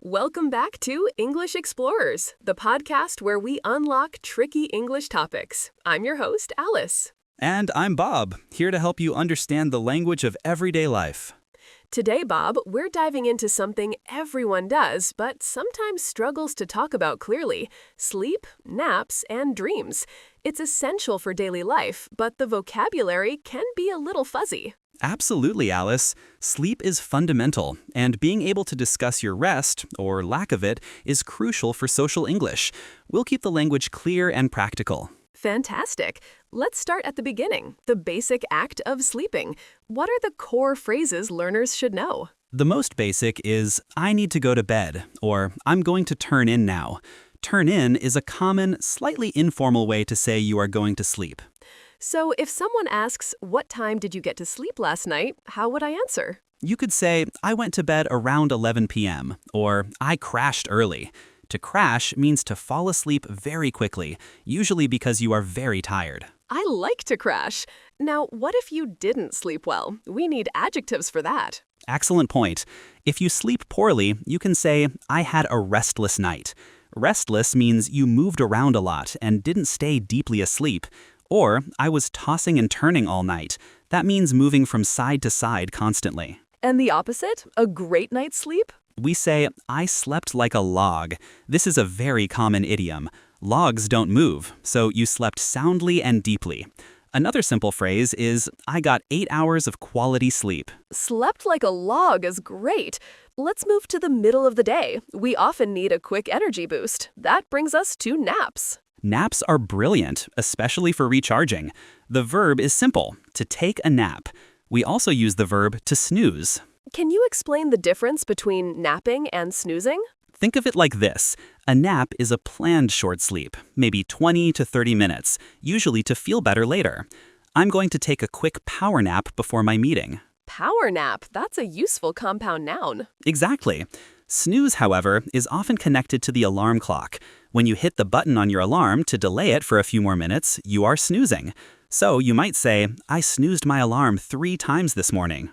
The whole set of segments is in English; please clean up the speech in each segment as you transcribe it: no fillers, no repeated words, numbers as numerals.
Welcome back to English Explorers, the podcast where we unlock tricky English topics. I'm your host, Alice. And I'm Bob, here to help you understand the language of everyday life. Today, Bob, we're diving into something everyone does, but sometimes struggles to talk about clearly: sleep, naps, and dreams. It's essential for daily life, but the vocabulary can be a little fuzzy. Absolutely, Alice. Sleep is fundamental, and being able to discuss your rest, or lack of it, is crucial for social English. We'll keep the language clear and practical. Fantastic. Let's start at the beginning, the basic act of sleeping. What are the core phrases learners should know? The most basic is, I need to go to bed, or I'm going to turn in now. Turn in is a common, slightly informal way to say you are going to sleep. So if someone asks, what time did you get to sleep last night, how would I answer? You could say, I went to bed around 11 p.m., or I crashed early. To crash means to fall asleep very quickly, usually because you are very tired. I like to crash. Now, what if you didn't sleep well? We need adjectives for that. Excellent point. If you sleep poorly, you can say, I had a restless night. Restless means you moved around a lot and didn't stay deeply asleep. Or, I was tossing and turning all night. That means moving from side to side constantly. And the opposite, a great night's sleep? We say, I slept like a log. This is a very common idiom. Logs don't move, so you slept soundly and deeply. Another simple phrase is, I got 8 hours of quality sleep. Slept like a log is great. Let's move to the middle of the day. We often need a quick energy boost. That brings us to naps. Naps are brilliant, especially for recharging. The verb is simple, to take a nap. We also use the verb to snooze. Can you explain the difference between napping and snoozing? Think of it like this. A nap is a planned short sleep, maybe 20 to 30 minutes, usually to feel better later. I'm going to take a quick power nap before my meeting. Power nap, that's a useful compound noun. Exactly. Snooze, however, is often connected to the alarm clock. When you hit the button on your alarm to delay it for a few more minutes, you are snoozing. So you might say, I snoozed my alarm 3 times this morning.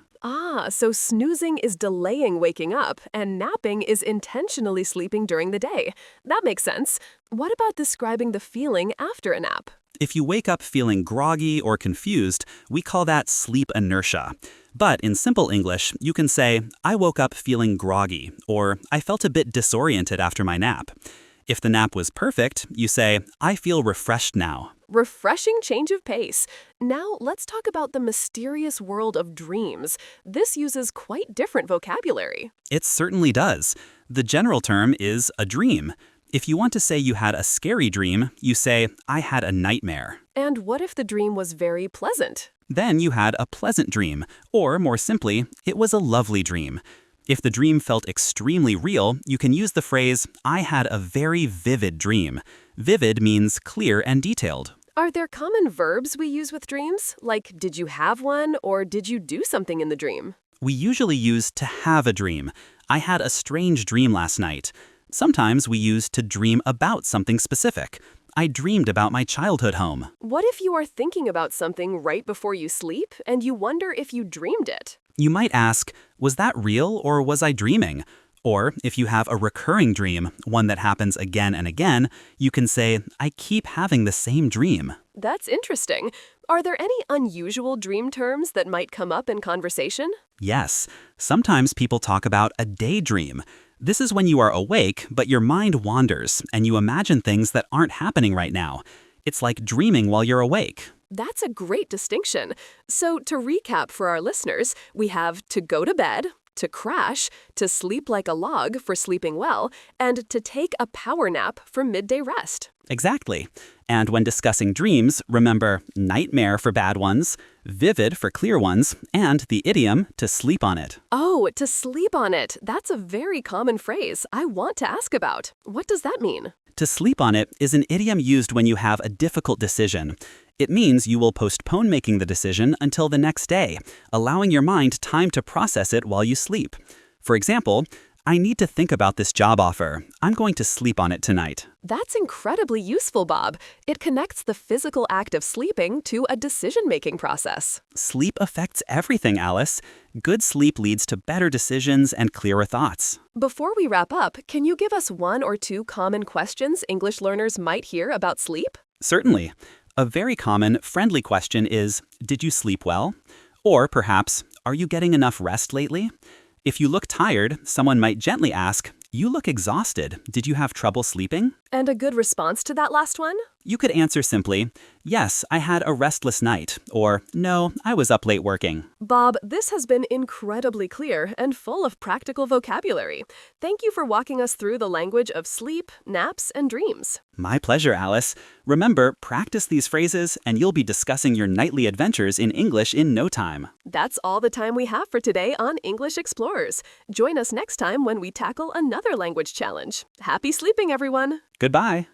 So snoozing is delaying waking up, and napping is intentionally sleeping during the day. That makes sense. What about describing the feeling after a nap? If you wake up feeling groggy or confused, we call that sleep inertia. But in simple English, you can say, I woke up feeling groggy, or I felt a bit disoriented after my nap. If the nap was perfect, you say, I feel refreshed now. Refreshing change of pace. Now let's talk about the mysterious world of dreams. This uses quite different vocabulary. It certainly does. The general term is a dream. If you want to say you had a scary dream, you say, I had a nightmare. And what if the dream was very pleasant? Then you had a pleasant dream, or more simply, it was a lovely dream. If the dream felt extremely real, you can use the phrase, I had a very vivid dream. Vivid means clear and detailed. Are there common verbs we use with dreams? Like, did you have one, or did you do something in the dream? We usually use to have a dream. I had a strange dream last night. Sometimes we use to dream about something specific. I dreamed about my childhood home. What if you are thinking about something right before you sleep, and you wonder if you dreamed it? You might ask, was that real or was I dreaming? Or if you have a recurring dream, one that happens again and again, you can say, I keep having the same dream. That's interesting. Are there any unusual dream terms that might come up in conversation? Yes. Sometimes people talk about a daydream. This is when you are awake, but your mind wanders, and you imagine things that aren't happening right now. It's like dreaming while you're awake. That's a great distinction. So to recap for our listeners, we have to go to bed, to crash, to sleep like a log for sleeping well, and to take a power nap for midday rest. Exactly. And when discussing dreams, remember nightmare for bad ones, vivid for clear ones, and the idiom to sleep on it. Oh, to sleep on it. That's a very common phrase I want to ask about. What does that mean? To sleep on it is an idiom used when you have a difficult decision. It means you will postpone making the decision until the next day, allowing your mind time to process it while you sleep. For example, I need to think about this job offer. I'm going to sleep on it tonight. That's incredibly useful, Bob. It connects the physical act of sleeping to a decision-making process. Sleep affects everything, Alice. Good sleep leads to better decisions and clearer thoughts. Before we wrap up, can you give us one or two common questions English learners might hear about sleep? Certainly. A very common, friendly question is, did you sleep well? Or perhaps, are you getting enough rest lately? If you look tired, someone might gently ask, you look exhausted. Did you have trouble sleeping? And a good response to that last one? You could answer simply, yes, I had a restless night, or no, I was up late working. Bob, this has been incredibly clear and full of practical vocabulary. Thank you for walking us through the language of sleep, naps, and dreams. My pleasure, Alice. Remember, practice these phrases and you'll be discussing your nightly adventures in English in no time. That's all the time we have for today on English Explorers. Join us next time when we tackle another language challenge. Happy sleeping, everyone! Goodbye.